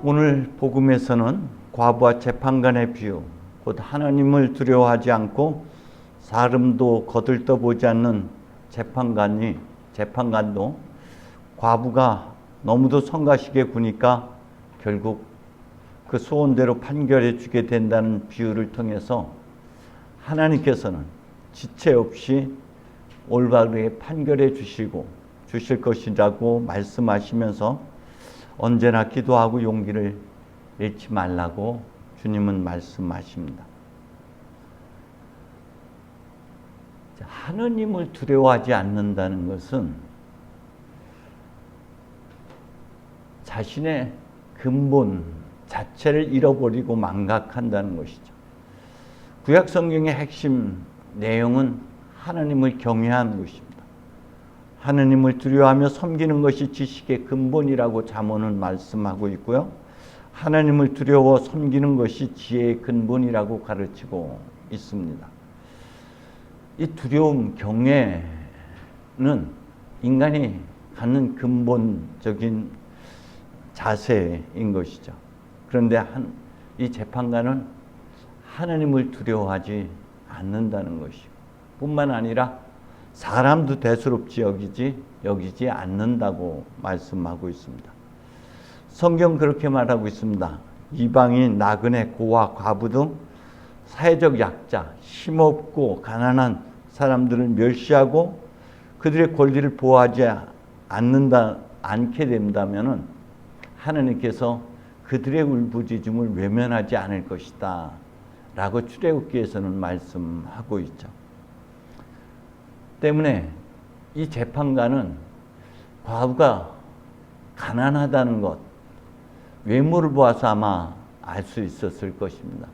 오늘 복음에서는 과부와 재판관의 비유, 곧 하나님을 두려워하지 않고 사람도 거들떠보지 않는 재판관도 과부가 너무도 성가시게 구니까 결국 그 소원대로 판결해 주게 된다는 비유를 통해서 하나님께서는 지체 없이 올바르게 판결해 주실 것이라고 말씀하시면서 언제나 기도하고 용기를 잃지 말라고 주님은 말씀하십니다. 하느님을 두려워하지 않는다는 것은 자신의 근본 자체를 잃어버리고 망각한다는 것이죠. 구약 성경의 핵심 내용은 하느님을 경외하는 것입니다. 하느님을 두려워하며 섬기는 것이 지식의 근본이라고 잠언은 말씀하고 있고요. 하나님을 두려워 섬기는 것이 지혜의 근본이라고 가르치고 있습니다. 이 두려움, 경외는 인간이 갖는 근본적인 자세인 것이죠. 그런데 이 재판관은 하나님을 두려워하지 않는다는 것이고 뿐만 아니라 사람도 대수롭지 여기지 않는다고 말씀하고 있습니다. 성경 그렇게 말하고 있습니다. 이방인, 나그네, 고아, 과부 등 사회적 약자, 힘없고 가난한 사람들을 멸시하고 그들의 권리를 보호하지 않게 된다면 하나님께서 그들의 울부짖음을 외면하지 않을 것이다 라고 출애굽기에서는 말씀하고 있죠. 때문에 이 재판관은 과부가 가난하다는 것, 외모를 보아서 아마 알 수 있었을 것입니다.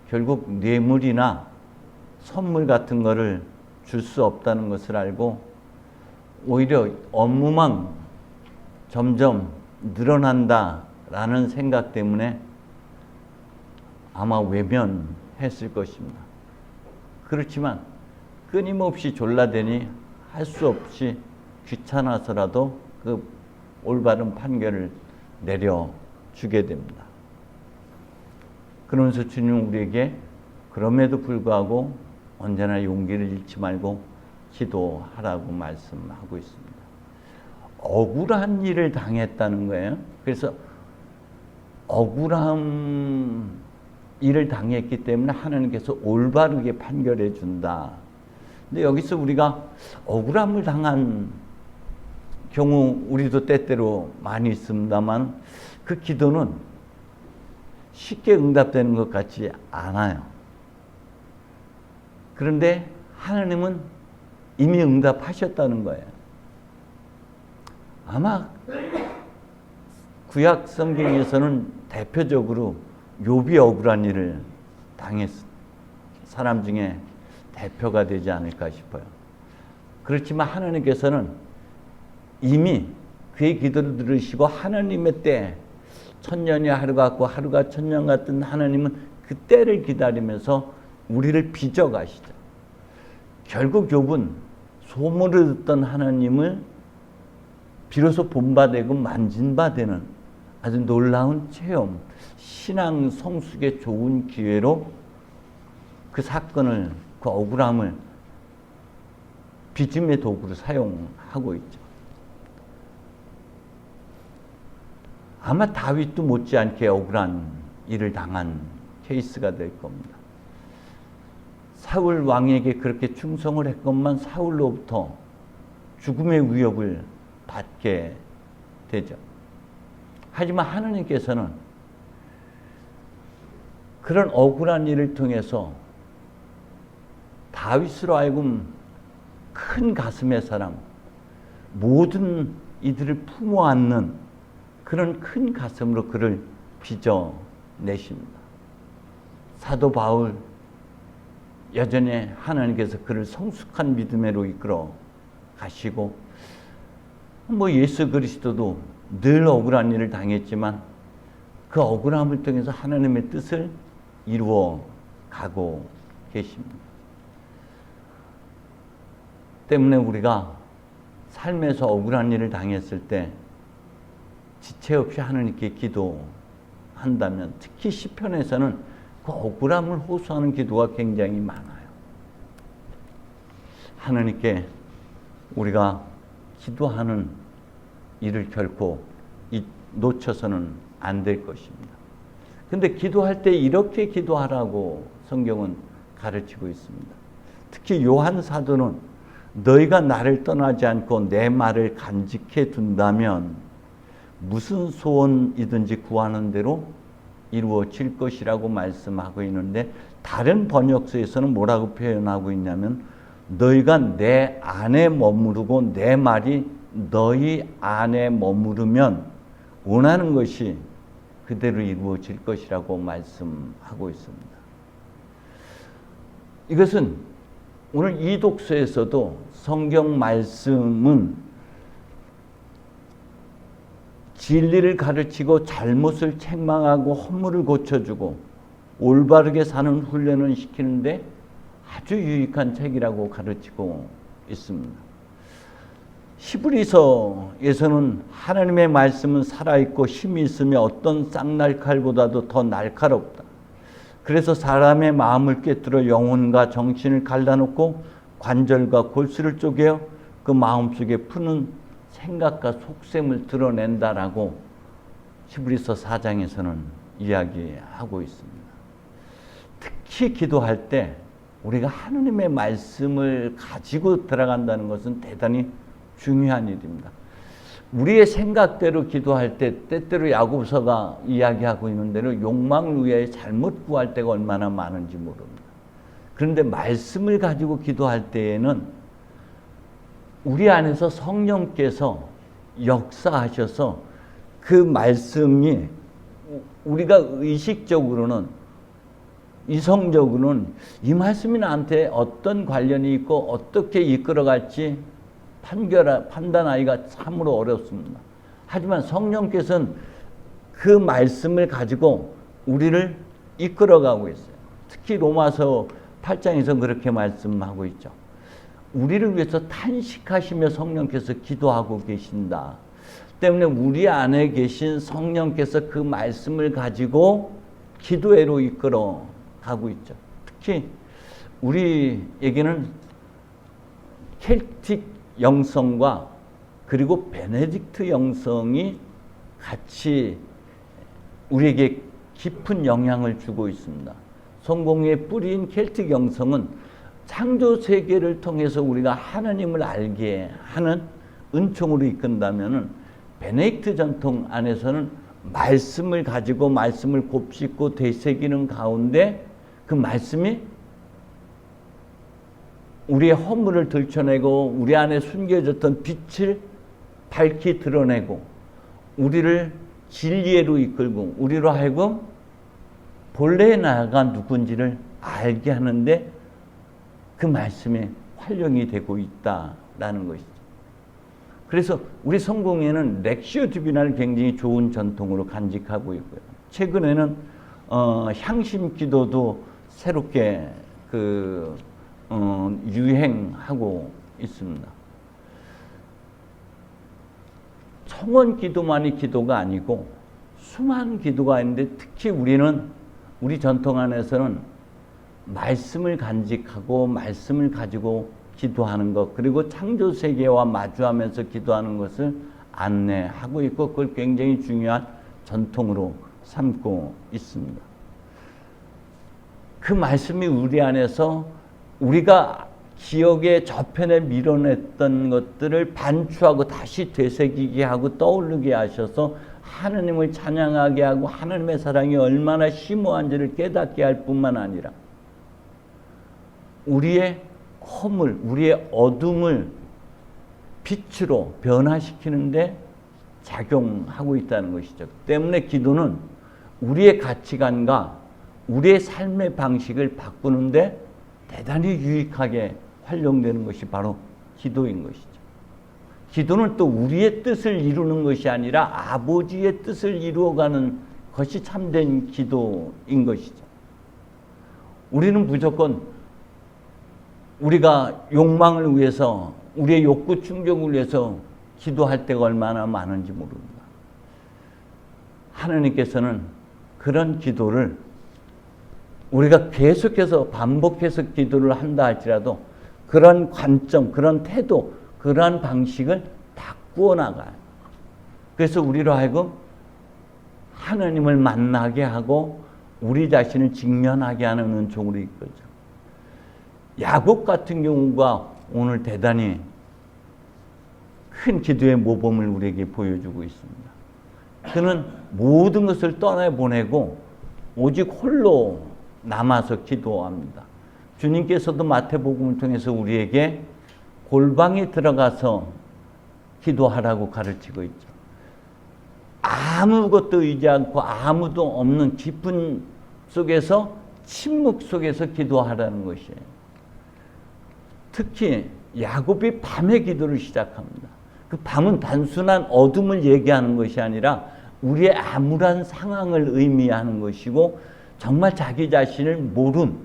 결국 뇌물이나 선물 같은 거를 줄 수 없다는 것을 알고 오히려 업무만 점점 늘어난다라는 생각 때문에 아마 외면했을 것입니다. 그렇지만 끊임없이 졸라대니 할 수 없이 귀찮아서라도 그 올바른 판결을 내려주게 됩니다. 그러면서 주님은 우리에게 그럼에도 불구하고 언제나 용기를 잃지 말고 기도하라고 말씀하고 있습니다. 억울한 일을 당했다는 거예요. 그래서 억울한 일을 당했기 때문에 하나님께서 올바르게 판결해 준다. 근데 여기서 우리가 억울함을 당한 경우 우리도 때때로 많이 있습니다만 그 기도는 쉽게 응답되는 것 같지 않아요. 그런데 하나님은 이미 응답하셨다는 거예요. 아마 구약 성경에서는 대표적으로 욥이 억울한 일을 당했어. 사람 중에 대표가 되지 않을까 싶어요. 그렇지만 하나님께서는 이미 그의 기도를 들으시고 하나님의 때, 천년이 하루 같고 하루가 천년 같은 하나님은 그 때를 기다리면서 우리를 빚어가시죠. 결국 욥은 소문을 듣던 하나님을 비로소 본받고 만진바되는 아주 놀라운 체험, 신앙 성숙의 좋은 기회로 그 사건을, 그 억울함을 빚음의 도구로 사용하고 있죠. 아마 다윗도 못지않게 억울한 일을 당한 케이스가 될 겁니다. 사울 왕에게 그렇게 충성을 했건만 사울로부터 죽음의 위협을 받게 되죠. 하지만 하나님께서는 그런 억울한 일을 통해서 다윗으로 하여금 큰 가슴의 사랑, 모든 이들을 품어 안는 그런 큰 가슴으로 그를 빚어내십니다. 사도 바울, 여전히 하나님께서 그를 성숙한 믿음으로 이끌어 가시고, 예수 그리스도도 늘 억울한 일을 당했지만 그 억울함을 통해서 하나님의 뜻을 이루어 가고 계십니다. 때문에 우리가 삶에서 억울한 일을 당했을 때 지체 없이 하나님께 한다면 특히 시편에서는 그 억울함을 호소하는 기도가 굉장히 많아요. 하나님께 우리가 기도하는 일을 결코 놓쳐서는 안 될 것입니다. 근데 기도할 때 이렇게 기도하라고 성경은 가르치고 있습니다. 특히 요한 사도는 너희가 나를 떠나지 않고 내 말을 간직해 둔다면 무슨 소원이든지 구하는 대로 이루어질 것이라고 말씀하고 있는데, 다른 번역서에서는 뭐라고 표현하고 있냐면 너희가 내 안에 머무르고 내 말이 너희 안에 머무르면 원하는 것이 그대로 이루어질 것이라고 말씀하고 있습니다. 이것은 오늘 이 독서에서도 성경 말씀은 진리를 가르치고 잘못을 책망하고 허물을 고쳐주고 올바르게 사는 훈련을 시키는데 아주 유익한 책이라고 가르치고 있습니다. 히브리서에서는 하나님의 말씀은 살아있고 힘이 있으며 어떤 쌍날칼보다도 더 날카롭다. 그래서 사람의 마음을 꿰뚫어 영혼과 정신을 갈라놓고 관절과 골수를 쪼개어 그 마음속에 푸는 생각과 속셈을 드러낸다라고 히브리서 4장에서는 이야기하고 있습니다. 특히 기도할 때 우리가 하나님의 말씀을 가지고 들어간다는 것은 대단히 중요한 일입니다. 우리의 생각대로 기도할 때 때때로 야고보서가 이야기하고 있는 대로 욕망을 위해 잘못 구할 때가 얼마나 많은지 모릅니다. 그런데 말씀을 가지고 기도할 때에는 우리 안에서 성령께서 역사하셔서 그 말씀이 우리가 의식적으로는 이성적으로는 이 말씀이 나한테 어떤 관련이 있고 어떻게 이끌어갈지 판단하기가 참으로 어렵습니다. 하지만 성령께서는 그 말씀을 가지고 우리를 이끌어가고 있어요. 특히 로마서 8장에서 그렇게 말씀하고 있죠. 우리를 위해서 탄식하시며 성령께서 기도하고 계신다. 때문에 우리 안에 계신 성령께서 그 말씀을 가지고 기도회로 이끌어 가고 있죠. 특히 우리에게는 켈틱 영성과 그리고 베네딕트 영성이 같이 우리에게 깊은 영향을 주고 있습니다. 성공의 뿌리인 켈틱 영성은 창조 세계를 통해서 우리가 하나님을 알게 하는 은총으로 이끈다면은 베네딕트 전통 안에서는 말씀을 가지고 말씀을 곱씹고 되새기는 가운데 그 말씀이 우리의 허물을 들춰내고 우리 안에 숨겨졌던 빛을 밝히 드러내고 우리를 진리로 이끌고 우리로 하여금 본래의 나가 누군지를 알게 하는데 그 말씀에 활용이 되고 있다라는 것이죠. 그래서 우리 성공회는 렉시오 디비나를 굉장히 좋은 전통으로 간직하고 있고요. 최근에는 향심 기도도 새롭게 유행하고 있습니다. 청원 기도만이 기도가 아니고 수많은 기도가 있는데 특히 우리 전통 안에서는 말씀을 간직하고 말씀을 가지고 기도하는 것, 그리고 창조 세계와 마주하면서 기도하는 것을 안내하고 있고 그걸 굉장히 중요한 전통으로 삼고 있습니다. 그 말씀이 우리 안에서 우리가 기억의 저편에 밀어냈던 것들을 반추하고 다시 되새기게 하고 떠오르게 하셔서 하나님을 찬양하게 하고 하나님의 사랑이 얼마나 심오한지를 깨닫게 할 뿐만 아니라 우리의 허물, 우리의 어둠을 빛으로 변화시키는데 작용하고 있다는 것이죠. 때문에 기도는 우리의 가치관과 우리의 삶의 방식을 바꾸는데 대단히 유익하게 활용되는 것이 바로 기도인 것이죠. 기도는 또 우리의 뜻을 이루는 것이 아니라 아버지의 뜻을 이루어가는 것이 참된 기도인 것이죠. 우리는 무조건 우리가 욕망을 위해서 우리의 욕구 충족을 위해서 기도할 때가 얼마나 많은지 모릅니다. 하나님께서는 그런 기도를 우리가 계속해서 반복해서 기도를 한다 할지라도 그런 관점, 그런 태도, 그런 방식을 바꾸어 나가요. 그래서 우리로 하여금 하나님을 만나게 하고 우리 자신을 직면하게 하는 은총으로 이끌죠. 야곱 같은 경우가 오늘 대단히 큰 기도의 모범을 우리에게 보여주고 있습니다. 그는 모든 것을 떠나보내고 오직 홀로 남아서 기도합니다. 주님께서도 마태복음을 통해서 우리에게 골방에 들어가서 기도하라고 가르치고 있죠. 아무것도 의지 않고 아무도 없는 깊은 속에서 침묵 속에서 기도하라는 것이에요. 특히 야곱이 밤에 기도를 시작합니다. 그 밤은 단순한 어둠을 얘기하는 것이 아니라 우리의 암울한 상황을 의미하는 것이고 정말 자기 자신을 모른,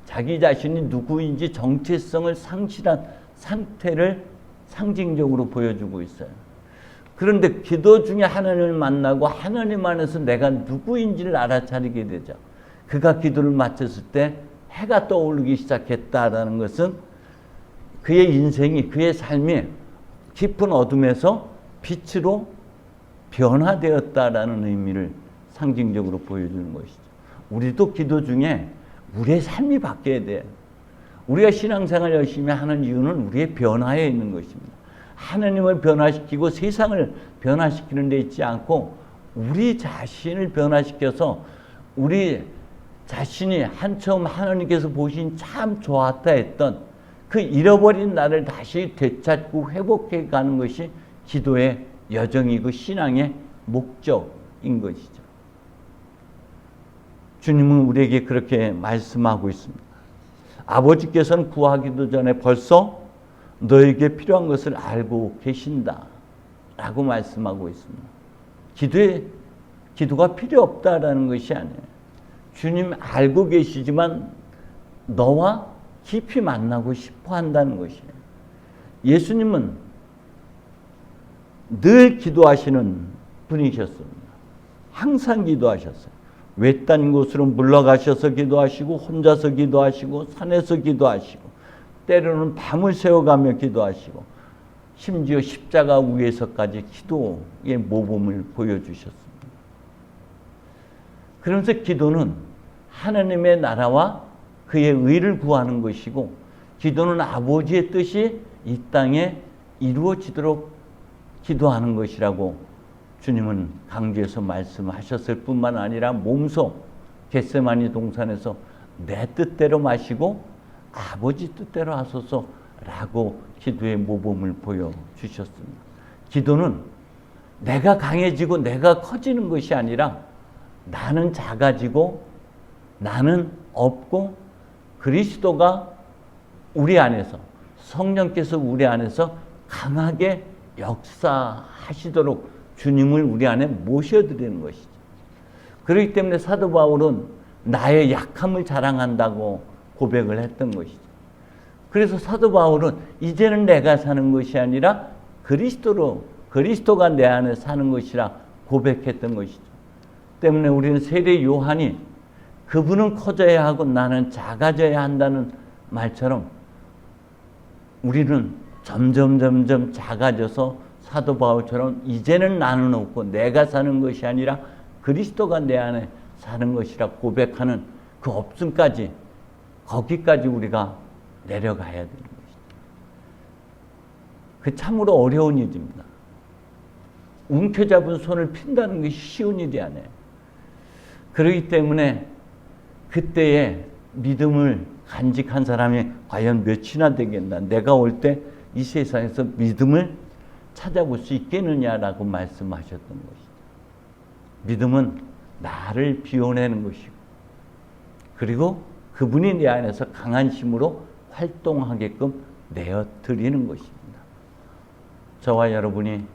자기 자신이 누구인지 정체성을 상실한 상태를 상징적으로 보여주고 있어요. 그런데 기도 중에 하나님을 만나고 하나님 안에서 내가 누구인지를 알아차리게 되죠. 그가 기도를 마쳤을 때 해가 떠오르기 시작했다라는 것은 그의 인생이, 그의 삶이 깊은 어둠에서 빛으로 변화되었다라는 의미를 상징적으로 보여주는 것이죠. 우리도 기도 중에 우리의 삶이 바뀌어야 돼요. 우리가 신앙생활 열심히 하는 이유는 우리의 변화에 있는 것입니다. 하나님을 변화시키고 세상을 변화시키는 데 있지 않고 우리 자신을 변화시켜서 우리 자신이 한처음 하나님께서 보신 참 좋았다 했던 그 잃어버린 나를 다시 되찾고 회복해 가는 것이 기도의 여정이고 신앙의 목적인 것이죠. 주님은 우리에게 그렇게 말씀하고 있습니다. 아버지께서는 구하기도 전에 벌써 너에게 필요한 것을 알고 계신다 라고 말씀하고 있습니다. 기도가 필요 없다라는 것이 아니에요. 주님 알고 계시지만 너와 깊이 만나고 싶어 한다는 것이에요. 예수님은 늘 기도하시는 분이셨습니다. 항상 기도하셨어요. 외딴 곳으로 물러가셔서 기도하시고 혼자서 기도하시고 산에서 기도하시고 때로는 밤을 새워가며 기도하시고 심지어 십자가 위에서까지 기도의 모범을 보여주셨습니다. 그러면서 기도는 하나님의 나라와 그의 의를 구하는 것이고 기도는 아버지의 뜻이 이 땅에 이루어지도록 기도하는 것이라고 주님은 강조해서 말씀하셨을 뿐만 아니라 몸소 겟세마니 동산에서 내 뜻대로 마시고 아버지 뜻대로 하소서라고 기도의 모범을 보여주셨습니다. 기도는 내가 강해지고 내가 커지는 것이 아니라 나는 작아지고 나는 없고 그리스도가 우리 안에서 성령께서 우리 안에서 강하게 역사하시도록 주님을 우리 안에 모셔드리는 것이죠. 그렇기 때문에 사도 바울은 나의 약함을 자랑한다고 고백을 했던 것이죠. 그래서 사도 바울은 이제는 내가 사는 것이 아니라 그리스도가 내 안에 사는 것이라 고백했던 것이죠. 때문에 우리는 세례 요한이 그분은 커져야 하고 나는 작아져야 한다는 말처럼 우리는 점점 작아져서 사도 바울처럼 이제는 나는 없고 내가 사는 것이 아니라 그리스도가 내 안에 사는 것이라 고백하는 그 없음까지 거기까지 우리가 내려가야 되는 것이죠. 그 참으로 어려운 일입니다. 움켜잡은 손을 핀다는 것이 쉬운 일이 아니에요. 그렇기 때문에 그때에 믿음을 간직한 사람이 과연 몇이나 되겠나. 내가 올 때 이 세상에서 믿음을 찾아볼 수 있겠느냐라고 말씀하셨던 것이죠. 믿음은 나를 비워내는 것이고 그리고 그분이 내 안에서 강한 힘으로 활동하게끔 내어드리는 것입니다. 저와 여러분이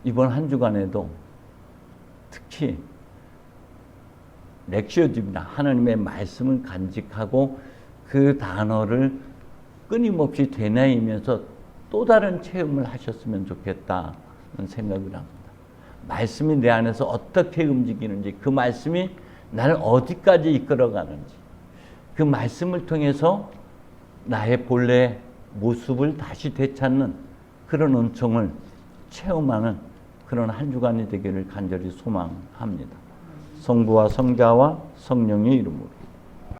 이번 한 주간에도 특히 렉시오집이나 하나님의 말씀을 간직하고 그 단어를 끊임없이 되뇌이면서 또 다른 체험을 하셨으면 좋겠다는 생각을 합니다. 말씀이 내 안에서 어떻게 움직이는지, 그 말씀이 나를 어디까지 이끌어가는지, 그 말씀을 통해서 나의 본래 모습을 다시 되찾는 그런 은총을 체험하는 그런 한 주간이 되기를 간절히 소망합니다. 성부와 성자와 성령의 이름으로.